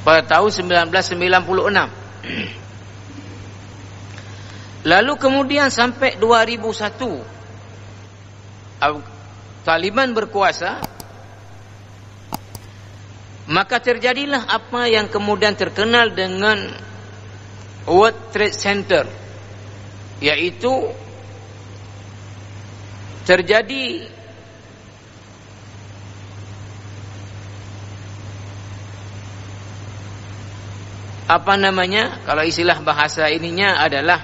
pada tahun 1996. Lalu kemudian sampai 2001 Taliban berkuasa, maka terjadilah apa yang kemudian terkenal dengan World Trade Center, yaitu terjadi kalau istilah bahasa ininya adalah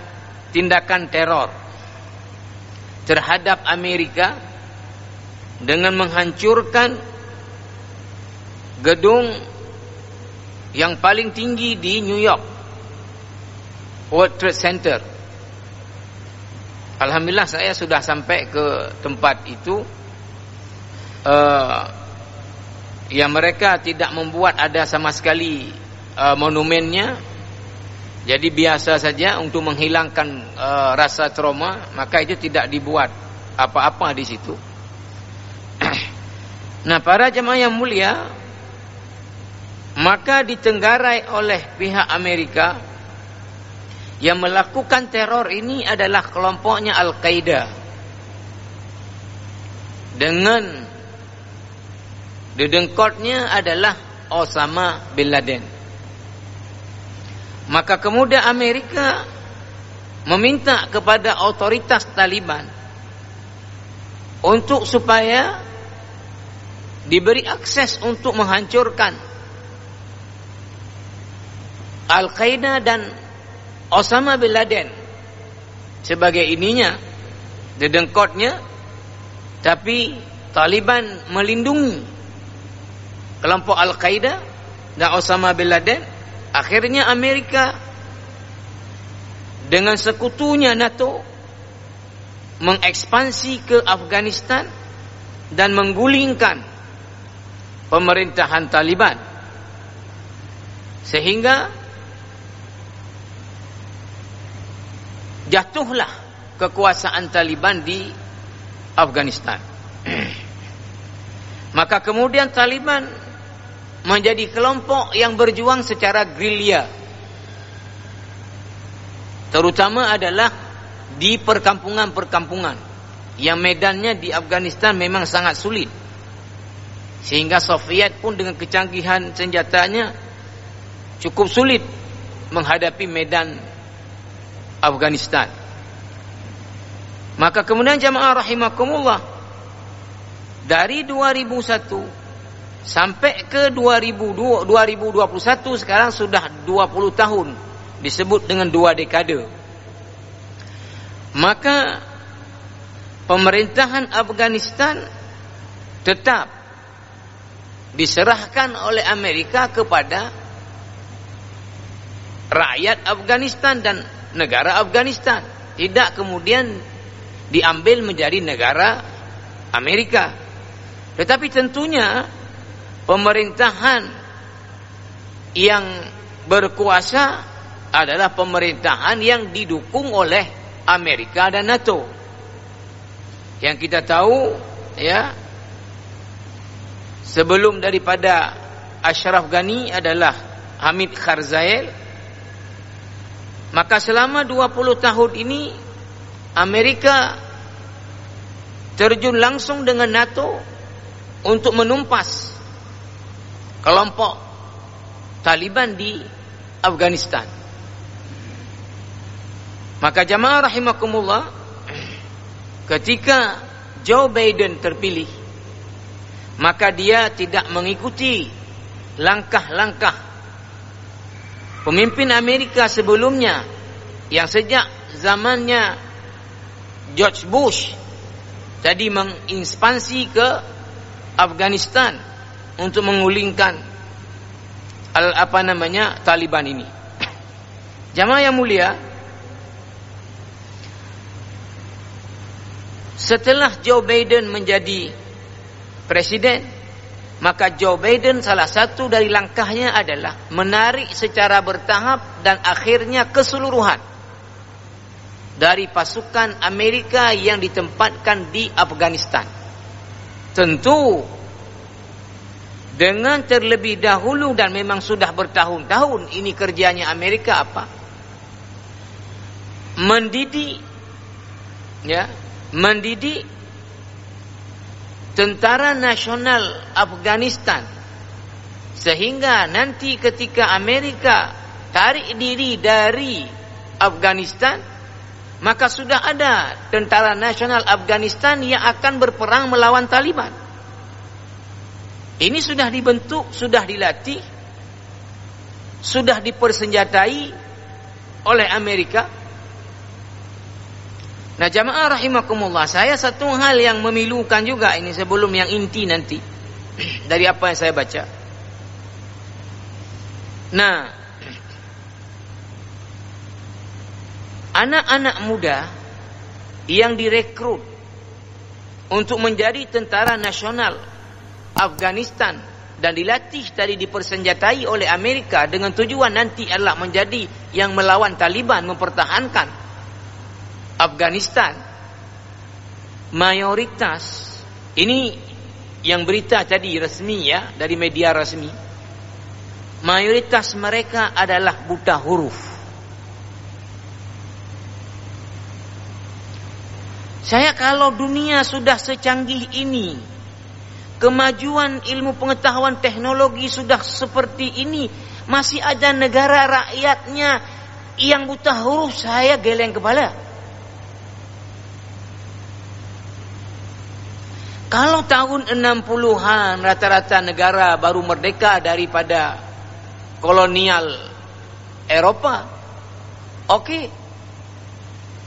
tindakan teror terhadap Amerika dengan menghancurkan gedung yang paling tinggi di New York, World Trade Center. Alhamdulillah saya sudah sampai ke tempat itu. Yang mereka tidak membuat ada sama sekali monumennya, jadi biasa saja untuk menghilangkan rasa trauma, maka itu tidak dibuat apa-apa di situ. Nah, para jemaah yang mulia, maka ditenggarai oleh pihak Amerika yang melakukan teror ini adalah kelompoknya Al-Qaeda dengan dedengkotnya adalah Osama bin Laden. Maka kemudian Amerika meminta kepada otoritas Taliban untuk supaya diberi akses untuk menghancurkan Al-Qaeda dan Osama bin Laden sebagai ininya, dedengkotnya, tapi Taliban melindungi kelompok Al-Qaeda dan Osama bin Laden. Akhirnya Amerika dengan sekutunya NATO mengekspansi ke Afghanistan dan menggulingkan pemerintahan Taliban, sehingga jatuhlah kekuasaan Taliban di Afghanistan. Maka kemudian Taliban menjadi kelompok yang berjuang secara gerilya, terutama adalah di perkampungan-perkampungan yang medannya di Afghanistan memang sangat sulit, sehingga Soviet pun dengan kecanggihan senjatanya cukup sulit menghadapi medan Afghanistan. Maka kemudian jamaah rahimakumullah, dari 2001 sampai ke 2021 sekarang sudah 20 tahun, disebut dengan 2 dekade. Maka pemerintahan Afghanistan tetap diserahkan oleh Amerika kepada rakyat Afghanistan dan negara Afghanistan, tidak kemudian diambil menjadi negara Amerika. Tetapi tentunya pemerintahan yang berkuasa adalah pemerintahan yang didukung oleh Amerika dan NATO. Yang kita tahu, ya, sebelum daripada Ashraf Ghani adalah Hamid Karzai. Maka selama 20 tahun ini Amerika terjun langsung dengan NATO untuk menumpas kelompok Taliban di Afghanistan. Maka jamaah rahimakumullah, ketika Joe Biden terpilih, maka dia tidak mengikuti langkah-langkah pemimpin Amerika sebelumnya yang sejak zamannya George Bush tadi mengekspansi ke Afghanistan untuk menggulingkan Taliban ini. Jamaah yang mulia, setelah Joe Biden menjadi presiden, maka Joe Biden salah satu dari langkahnya adalah menarik secara bertahap dan akhirnya keseluruhan dari pasukan Amerika yang ditempatkan di Afghanistan. Tentu dengan terlebih dahulu, dan memang sudah bertahun-tahun ini kerjanya Amerika apa? Mendidik tentara nasional Afghanistan, sehingga nanti ketika Amerika tarik diri dari Afghanistan, maka sudah ada tentara nasional Afghanistan yang akan berperang melawan Taliban. Ini sudah dibentuk, sudah dilatih, sudah dipersenjatai oleh Amerika. Nah, jamaah rahimakumullah, saya satu hal yang memilukan juga ini sebelum yang inti nanti dari apa yang saya baca. Nah, anak-anak muda yang direkrut untuk menjadi tentara nasional Afghanistan dan dilatih tadi, dipersenjatai oleh Amerika dengan tujuan nanti adalah menjadi yang melawan Taliban, mempertahankan Afghanistan. Mayoritas ini yang berita tadi resmi ya, dari media resmi, mayoritas mereka adalah buta huruf. Saya kalau dunia sudah secanggih ini, kemajuan ilmu pengetahuan teknologi sudah seperti ini, masih ada negara rakyatnya yang buta huruf, saya geleng kepala. Kalau tahun 60-an rata-rata negara baru merdeka daripada kolonial Eropa, oke.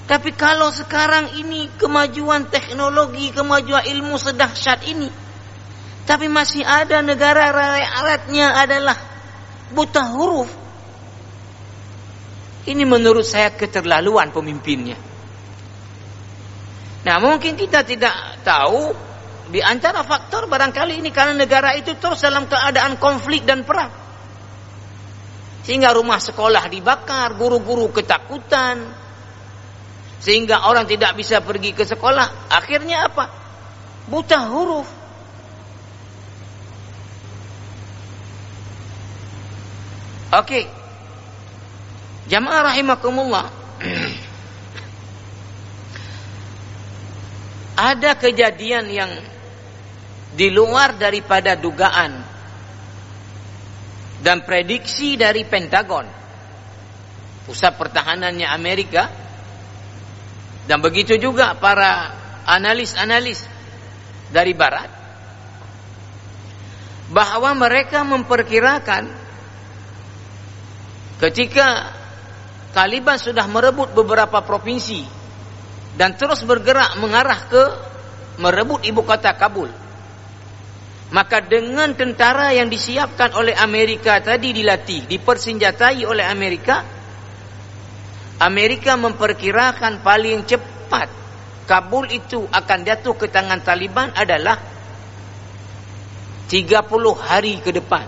Tapi kalau sekarang ini kemajuan teknologi, kemajuan ilmu sedahsyat ini, tapi masih ada negara rakyatnya adalah buta huruf, ini menurut saya keterlaluan pemimpinnya. Nah, mungkin kita tidak tahu, di antara faktor barangkali ini karena negara itu terus dalam keadaan konflik dan perang, sehingga rumah sekolah dibakar, guru-guru ketakutan, sehingga orang tidak bisa pergi ke sekolah. Akhirnya apa? Buta huruf. Oke, jamaah rahimakumullah, ada kejadian yang di luar daripada dugaan dan prediksi dari Pentagon, pusat pertahanannya Amerika, dan begitu juga para analis-analis dari Barat, bahwa mereka memperkirakan ketika Taliban sudah merebut beberapa provinsi dan terus bergerak mengarah ke merebut ibu kota Kabul, maka dengan tentara yang disiapkan oleh Amerika tadi, dilatih, dipersenjatai oleh Amerika, Amerika memperkirakan paling cepat Kabul itu akan jatuh ke tangan Taliban adalah 30 hari ke depan,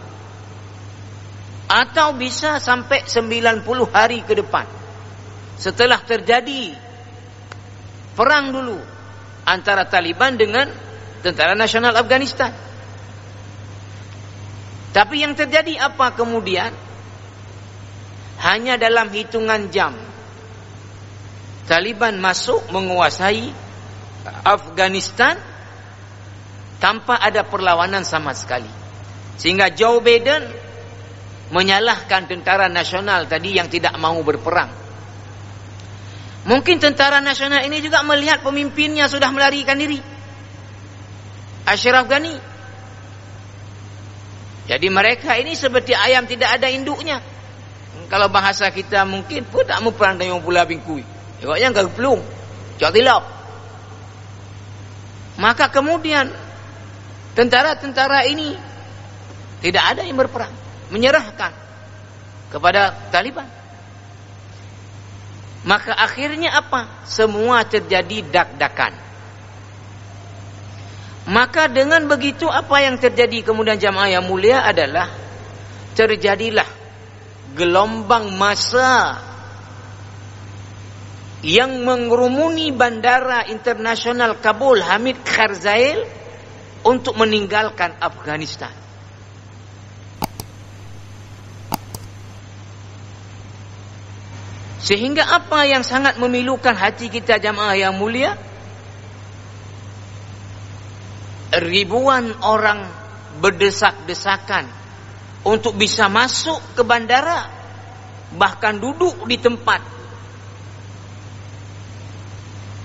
atau bisa sampai 90 hari ke depan, setelah terjadi perang dulu antara Taliban dengan Tentara Nasional Afghanistan. Tapi yang terjadi apa kemudian? Hanya dalam hitungan jam Taliban masuk menguasai Afghanistan tanpa ada perlawanan sama sekali, sehingga Joe Biden menyalahkan tentara nasional tadi yang tidak mau berperang. Mungkin tentara nasional ini juga melihat pemimpinnya sudah melarikan diri, Ashraf Ghani. Jadi mereka ini seperti ayam tidak ada induknya. Kalau bahasa kita mungkin pun tak mau perang dengan pula bingkui. Pokoknya enggak pelung, cok tilap. Maka kemudian tentara-tentara ini tidak ada yang berperang, menyerahkan kepada Taliban. Maka akhirnya apa? Semua terjadi dak-dakan. Maka dengan begitu apa yang terjadi kemudian jamaah yang mulia adalah terjadilah gelombang massa yang mengerumuni bandara internasional Kabul Hamid Karzai untuk meninggalkan Afghanistan. Sehingga apa yang sangat memilukan hati kita jamaah yang mulia? Ribuan orang berdesak-desakan untuk bisa masuk ke bandara, bahkan duduk di tempat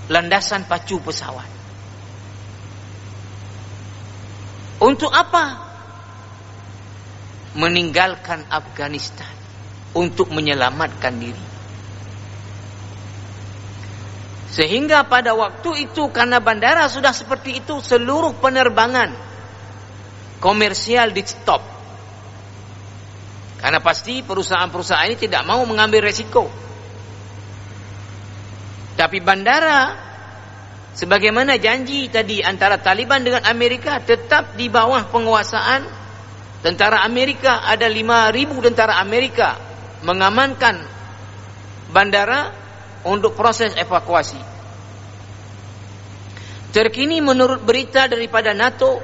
landasan pacu pesawat. Untuk apa? Meninggalkan Afghanistan untuk menyelamatkan diri. Sehingga pada waktu itu karena bandara sudah seperti itu, seluruh penerbangan komersial di stop. Karena pasti perusahaan-perusahaan ini tidak mau mengambil resiko. Tapi bandara, sebagaimana janji tadi antara Taliban dengan Amerika, tetap di bawah penguasaan tentara Amerika. Ada 5.000 tentara Amerika mengamankan bandara untuk proses evakuasi. Terkini menurut berita daripada NATO,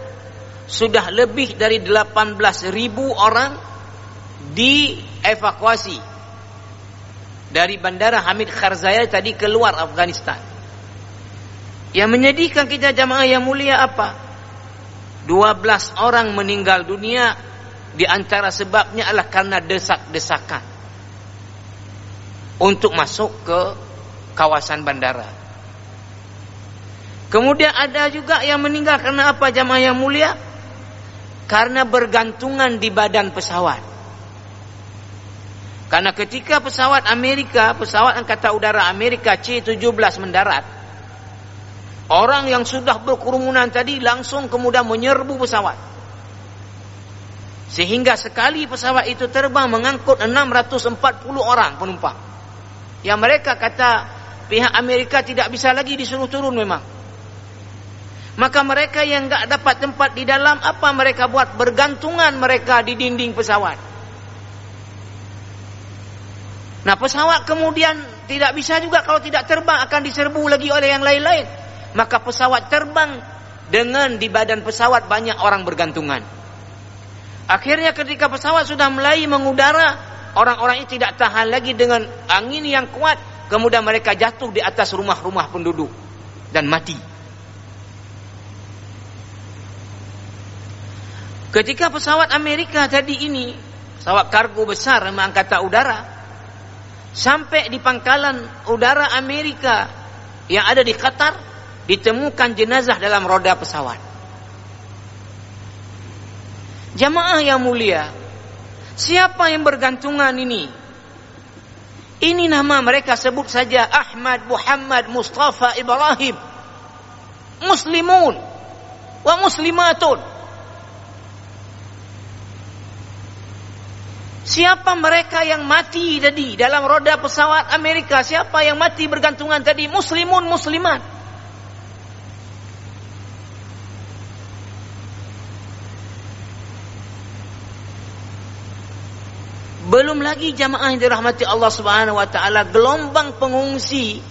sudah lebih dari 18.000 orang dievakuasi dari bandara Hamid Karzai tadi keluar Afghanistan. Yang menyedihkan kita jamaah yang mulia apa? 12 orang meninggal dunia, di antara sebabnya adalah karena desak-desakan untuk masuk ke kawasan bandara. Kemudian ada juga yang meninggal karena apa jamaah yang mulia? Karena bergantungan di badan pesawat. Karena ketika pesawat Amerika, pesawat Angkatan Udara Amerika C-17 mendarat, orang yang sudah berkerumunan tadi langsung kemudian menyerbu pesawat. Sehingga sekali pesawat itu terbang mengangkut 640 orang penumpang. Yang mereka kata pihak Amerika tidak bisa lagi disuruh turun memang. Maka mereka yang enggak dapat tempat di dalam, apa mereka buat? Bergantungan mereka di dinding pesawat. Nah, pesawat kemudian tidak bisa juga kalau tidak terbang, akan diserbu lagi oleh yang lain-lain. Maka pesawat terbang dengan di badan pesawat banyak orang bergantungan. Akhirnya ketika pesawat sudah mulai mengudara, orang-orang ini tidak tahan lagi dengan angin yang kuat, kemudian mereka jatuh di atas rumah-rumah penduduk dan mati. Ketika pesawat Amerika tadi ini, pesawat kargo besar memang Angkatan Udara, sampai di pangkalan udara Amerika yang ada di Qatar, ditemukan jenazah dalam roda pesawat. Jamaah yang mulia, siapa yang bergantungan ini? Ini nama mereka sebut saja Ahmad, Muhammad, Mustafa, Ibrahim. Muslimun wa muslimatun. Siapa mereka yang mati tadi dalam roda pesawat Amerika? Siapa yang mati bergantungan tadi? Muslimun, muslimat. Belum lagi jamaah yang dirahmati Allah Subhanahu wa taala, gelombang pengungsi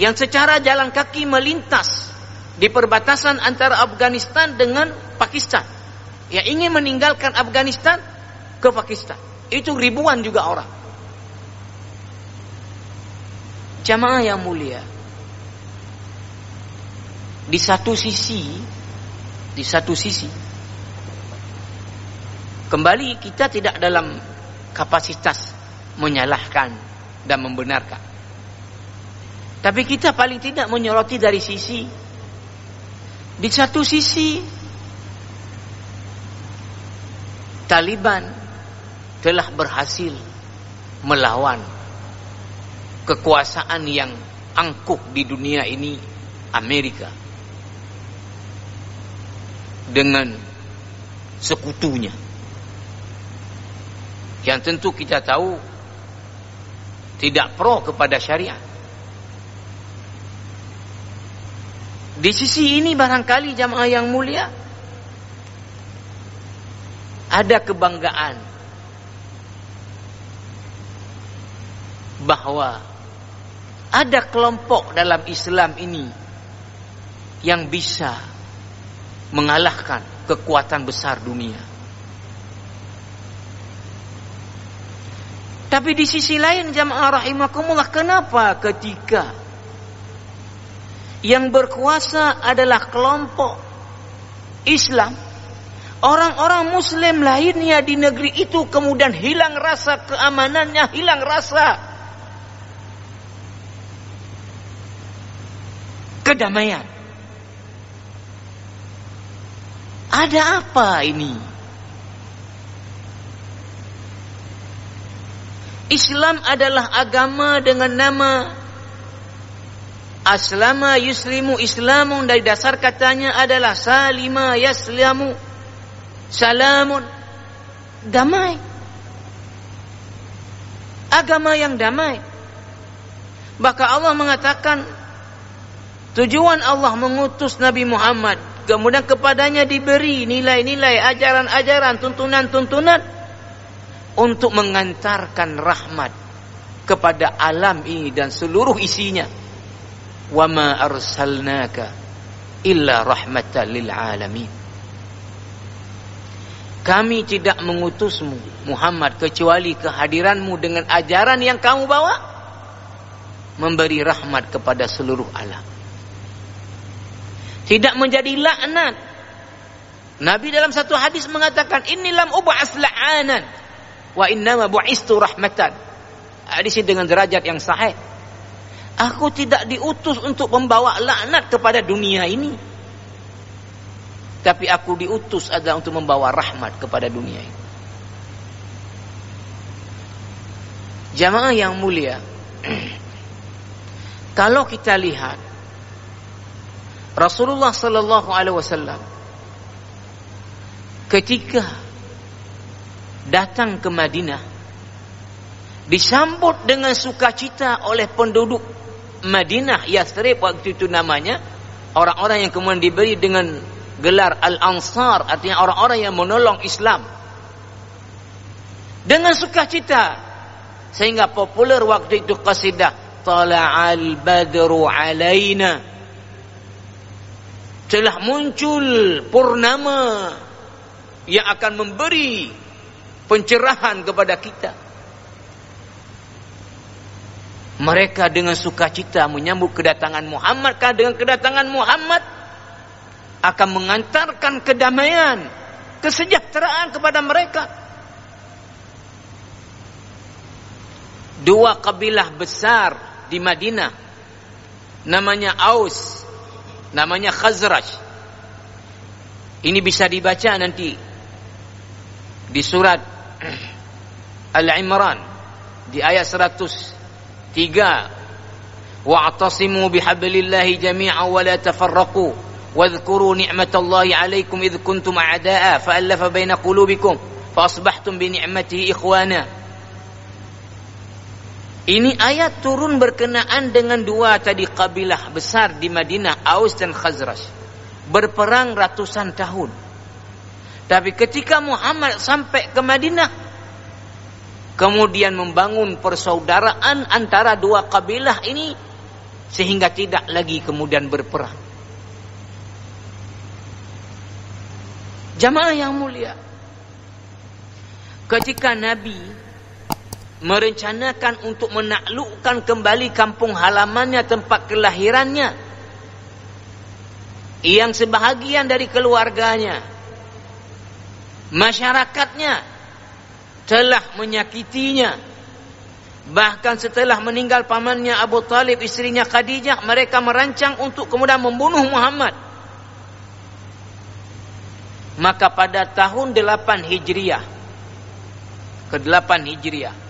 yang secara jalan kaki melintas di perbatasan antara Afghanistan dengan Pakistan, yang ingin meninggalkan Afghanistan ke Pakistan. Itu ribuan juga orang. Jamaah yang mulia, di satu sisi kembali kita tidak dalam kapasitas menyalahkan dan membenarkan. Tapi kita paling tidak menyoroti dari sisi, di satu sisi Taliban telah berhasil melawan kekuasaan yang angkuh di dunia ini, Amerika, dengan sekutunya, yang tentu kita tahu tidak pro kepada syariat. Di sisi ini barangkali jamaah yang mulia, ada kebanggaan bahwa ada kelompok dalam Islam ini yang bisa mengalahkan kekuatan besar dunia. Tapi di sisi lain jamaah rahimakumullah, kenapa ketika yang berkuasa adalah kelompok Islam, orang-orang muslim lainnya di negeri itu kemudian hilang rasa keamanannya, hilang rasa kedamaian? Ada apa ini? Islam adalah agama dengan nama aslama yuslimu islamun, dari dasar katanya adalah salima yaslamu, salamun, damai. Agama yang damai. Bahkan Allah mengatakan tujuan Allah mengutus Nabi Muhammad, kemudian kepadanya diberi nilai-nilai, ajaran-ajaran, tuntunan-tuntunan untuk mengantarkan rahmat kepada alam ini dan seluruh isinya. Wa ma arsalnaka illa rahmatan lil alamin. Kami tidak mengutusmu Muhammad kecuali kehadiranmu dengan ajaran yang kamu bawa memberi rahmat kepada seluruh alam. Tidak menjadi laknat. Nabi dalam satu hadis mengatakan, inni lam ub'as la'anan wa innama bu'istu rahmatan. Hadis ini dengan derajat yang sahih. Aku tidak diutus untuk membawa laknat kepada dunia ini, tapi aku diutus adalah untuk membawa rahmat kepada dunia ini. Jamaah yang mulia, kalau kita lihat Rasulullah sallallahu alaihi wasallam ketika datang ke Madinah disambut dengan sukacita oleh penduduk Madinah, Yathrib waktu itu namanya, orang-orang yang kemudian diberi dengan gelar Al-Ansar, artinya orang-orang yang menolong Islam, dengan sukacita, sehingga populer waktu itu qasidah Tala'al Badru Alaina, telah muncul purnama yang akan memberi pencerahan kepada kita. Mereka dengan sukacita menyambut kedatangan Muhammad, karena dengan kedatangan Muhammad akan mengantarkan kedamaian, kesejahteraan kepada mereka. Dua kabilah besar di Madinah, namanya Aus, namanya Khazraj. Ini bisa dibaca nanti di surat Al-Imran di ayat 103, wa'tasimu bihablillahi jami'an wa la tafarraqu wadhkuru ni'matallahi 'alaikum idh kuntum a'da'a fa'alafa baina qulubikum fa asbahtum bi ni'matihi ikhwana. Ini ayat turun berkenaan dengan dua tadi kabilah besar di Madinah, Aus dan Khazraj, berperang ratusan tahun. Tapi ketika Muhammad sampai ke Madinah, kemudian membangun persaudaraan antara dua kabilah ini, sehingga tidak lagi kemudian berperang. Jamaah yang mulia, ketika Nabi merencanakan untuk menaklukkan kembali kampung halamannya, tempat kelahirannya, yang sebahagian dari keluarganya, masyarakatnya telah menyakitinya. Bahkan setelah meninggal pamannya Abu Talib, istrinya Khadijah, mereka merancang untuk kemudian membunuh Muhammad. Maka pada tahun 8 Hijriah, ke-8 Hijriah,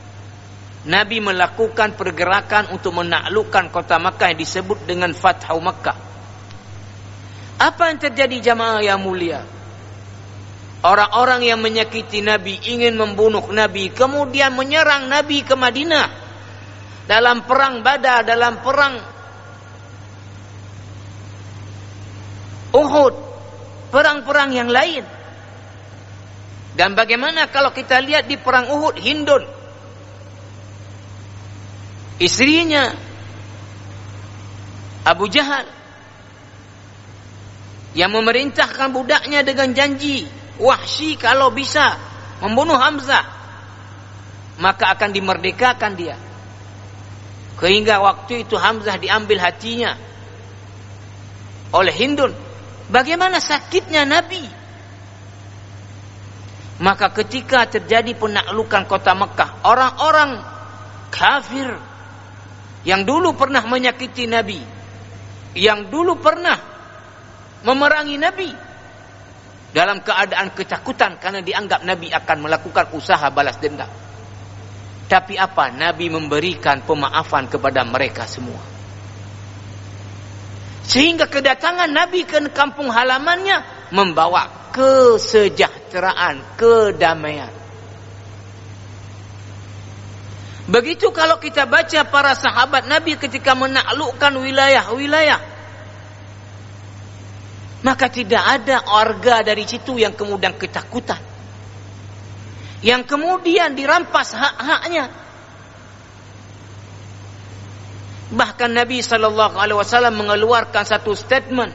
Nabi melakukan pergerakan untuk menaklukkan kota Makkah yang disebut dengan Fathu Makkah. Apa yang terjadi jamaah yang mulia? Orang-orang yang menyakiti Nabi, ingin membunuh Nabi, kemudian menyerang Nabi ke Madinah dalam perang Badar, dalam perang Uhud, perang-perang yang lain. Dan bagaimana kalau kita lihat di perang Uhud, Hindun, istrinya Abu Jahal, yang memerintahkan budaknya dengan janji Wahsy kalau bisa membunuh Hamzah. maka akan dimerdekakan dia. Sehingga waktu itu Hamzah diambil hatinya oleh Hindun. Bagaimana sakitnya Nabi. Maka ketika terjadi penaklukan kota Mekah, orang-orang kafir yang dulu pernah menyakiti Nabi, yang dulu pernah memerangi Nabi, dalam keadaan ketakutan karena dianggap Nabi akan melakukan usaha balas dendam. Tapi apa? Nabi memberikan pemaafan kepada mereka semua. Sehingga kedatangan Nabi ke kampung halamannya membawa kesejahteraan, kedamaian. Begitu kalau kita baca para sahabat Nabi ketika menaklukkan wilayah-wilayah, maka tidak ada warga dari situ yang kemudian ketakutan, yang kemudian dirampas hak-haknya. Bahkan Nabi SAW mengeluarkan satu statement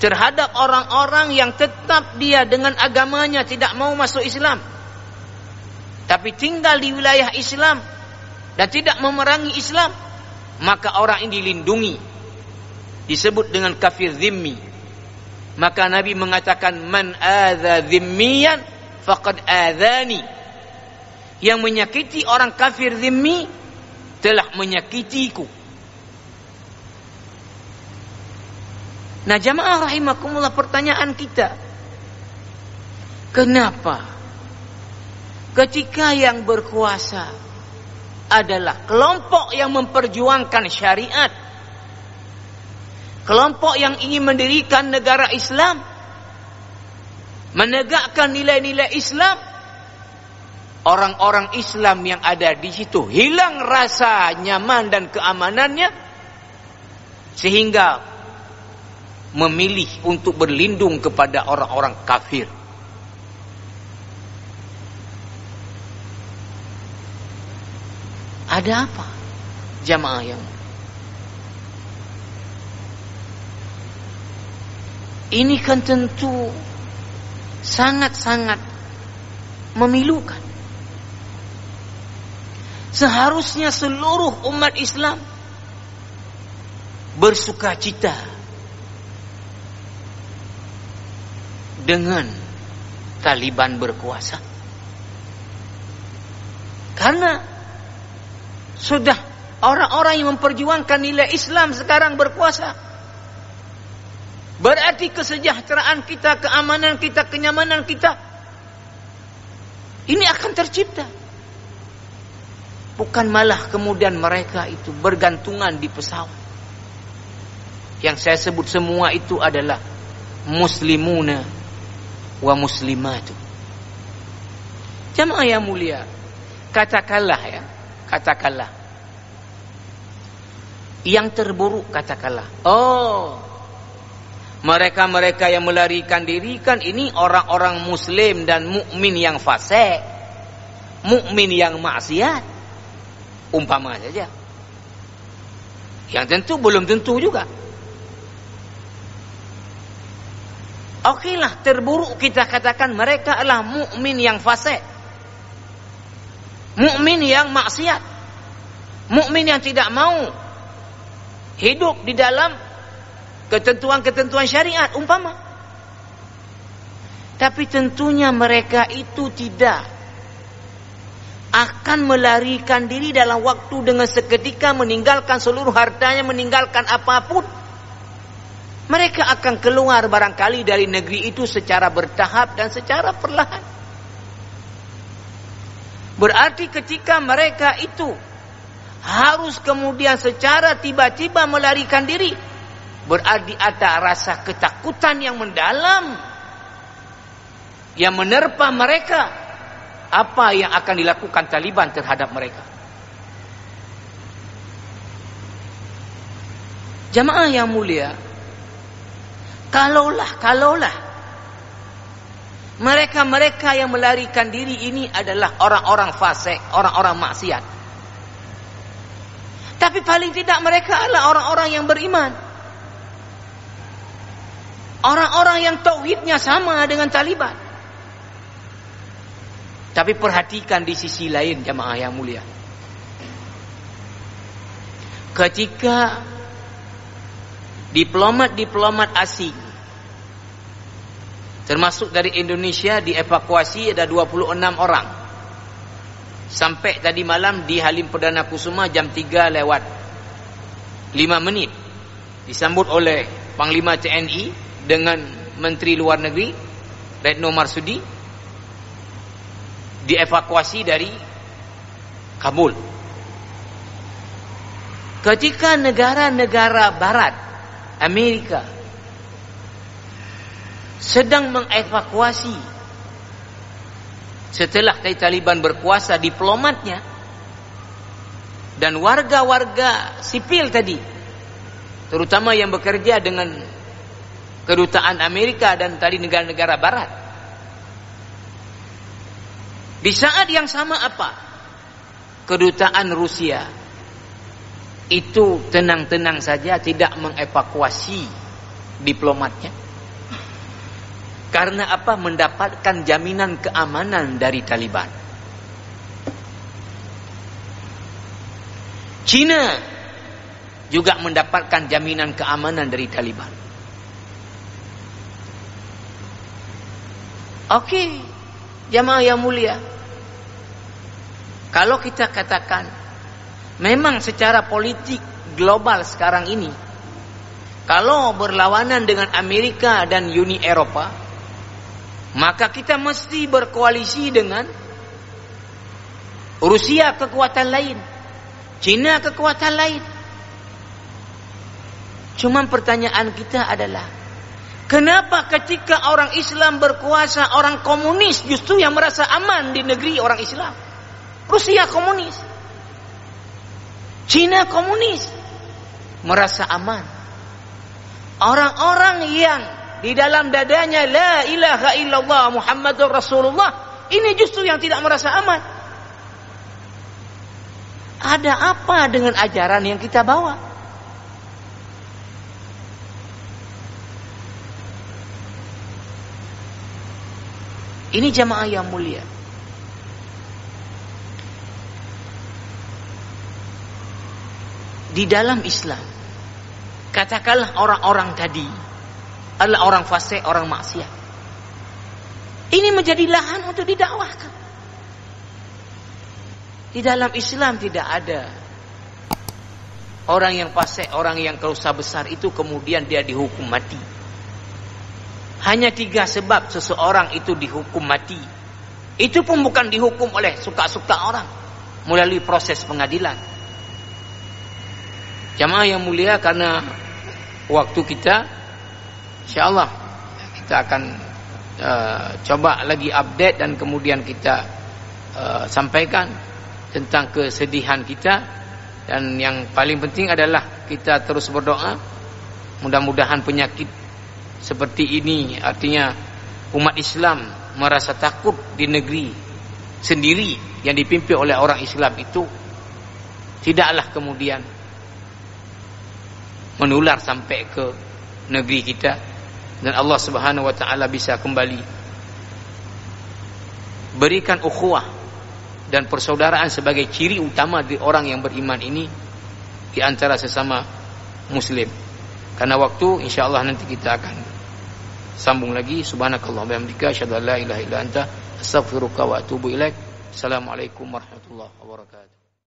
terhadap orang-orang yang tetap dia dengan agamanya tidak mau masuk Islam, tapi tinggal di wilayah Islam dan tidak memerangi Islam, maka orang ini dilindungi, disebut dengan kafir zimmi. Maka Nabi mengatakan, man adza zimmiyan faqad adzani. Yang menyakiti orang kafir zimmi telah menyakitiku. Nah, jamaah rahimakumullah, pertanyaan kita, kenapa ketika yang berkuasa adalah kelompok yang memperjuangkan syariat, kelompok yang ingin mendirikan negara Islam, menegakkan nilai-nilai Islam, orang-orang Islam yang ada di situ hilang rasa nyaman dan keamanannya, sehingga memilih untuk berlindung kepada orang-orang kafir. Ada apa, jamaah yang ini kan tentu sangat-sangat memilukan. Seharusnya seluruh umat Islam bersukacita dengan Taliban berkuasa, karena sudah orang-orang yang memperjuangkan nilai Islam sekarang berkuasa. Berarti kesejahteraan kita, keamanan kita, kenyamanan kita ini akan tercipta. Bukan malah kemudian mereka itu bergantungan di pesawat. Yang saya sebut semua itu adalah muslimuna wa muslimatu. Jamaah yang mulia, katakanlah yang terburuk, katakanlah, mereka-mereka yang melarikan diri kan ini orang-orang muslim dan mukmin yang fasik, mukmin yang maksiat, umpama saja. Yang tentu belum tentu juga. Okelah, terburuk kita katakan mereka adalah mukmin yang fasik, mukmin yang maksiat, mukmin yang tidak mau hidup di dalam ketentuan-ketentuan syariat, umpama. Tapi tentunya mereka itu tidak akan melarikan diri dalam waktu dengan seketika, meninggalkan seluruh hartanya, meninggalkan apapun. Mereka akan keluar barangkali dari negeri itu secara bertahap dan secara perlahan. Berarti ketika mereka itu harus kemudian secara tiba-tiba melarikan diri, berarti ada rasa ketakutan yang mendalam yang menerpa mereka. Apa yang akan dilakukan Taliban terhadap mereka? Jamaah yang mulia, kalaulah mereka yang melarikan diri ini adalah orang-orang fasik, orang-orang maksiat, tapi paling tidak mereka adalah orang-orang yang beriman, orang-orang yang tauhidnya sama dengan Taliban. Tapi perhatikan di sisi lain jamaah yang mulia. Ketika diplomat-diplomat asing termasuk dari Indonesia dievakuasi, ada 26 orang. Sampai tadi malam di Halim Perdana Kusuma jam 3 lewat 5 menit. Disambut oleh Panglima TNI dengan Menteri Luar Negeri Retno Marsudi, dievakuasi dari Kabul. Ketika negara-negara barat, Amerika, sedang mengevakuasi setelah Taliban berkuasa diplomatnya dan warga-warga sipil tadi, terutama yang bekerja dengan kedutaan Amerika dan tadi negara-negara barat. Di saat yang sama apa? Kedutaan Rusia itu tenang-tenang saja tidak mengevakuasi diplomatnya. Karena apa? Mendapatkan jaminan keamanan dari Taliban. Cina juga mendapatkan jaminan keamanan dari Taliban. Oke, jamaah yang mulia. Kalau kita katakan memang secara politik global sekarang ini, kalau berlawanan dengan Amerika dan Uni Eropa, maka kita mesti berkoalisi dengan Rusia, kekuatan lain, Cina, kekuatan lain. Cuma pertanyaan kita adalah, kenapa ketika orang Islam berkuasa, orang komunis justru yang merasa aman di negeri orang Islam? Rusia komunis, Cina komunis, merasa aman. Orang-orang yang di dalam dadanya la ilaha illallah Muhammadur Rasulullah, ini justru yang tidak merasa aman. Ada apa dengan ajaran yang kita bawa? Ini jamaah yang mulia. Di dalam Islam, katakanlah orang-orang tadi adalah orang fasik, orang maksiat. Ini menjadi lahan untuk didakwahkan. Di dalam Islam tidak ada orang yang fasik, orang yang dosa besar itu kemudian dia dihukum mati. Hanya 3 sebab seseorang itu dihukum mati. Itu pun bukan dihukum oleh suka-suka orang, melalui proses pengadilan. Jamaah yang mulia, karena waktu kita, insyaallah kita akan coba lagi update dan kemudian kita sampaikan tentang kesedihan kita. Dan yang paling penting adalah kita terus berdoa, mudah-mudahan penyakit seperti ini, artinya umat Islam merasa takut di negeri sendiri yang dipimpin oleh orang Islam itu tidaklah kemudian menular sampai ke negeri kita, dan Allah Subhanahu wa taala bisa kembali berikan ukhuwah dan persaudaraan sebagai ciri utama di orang yang beriman ini di antara sesama muslim. Karena waktu, insyaallah nanti kita akan sambung lagi. Subhanakallah wa bihamdika asyhadu an la ilaha illa anta astaghfiruka wa atubu ilaik. Assalamualaikum warahmatullahi wabarakatuh.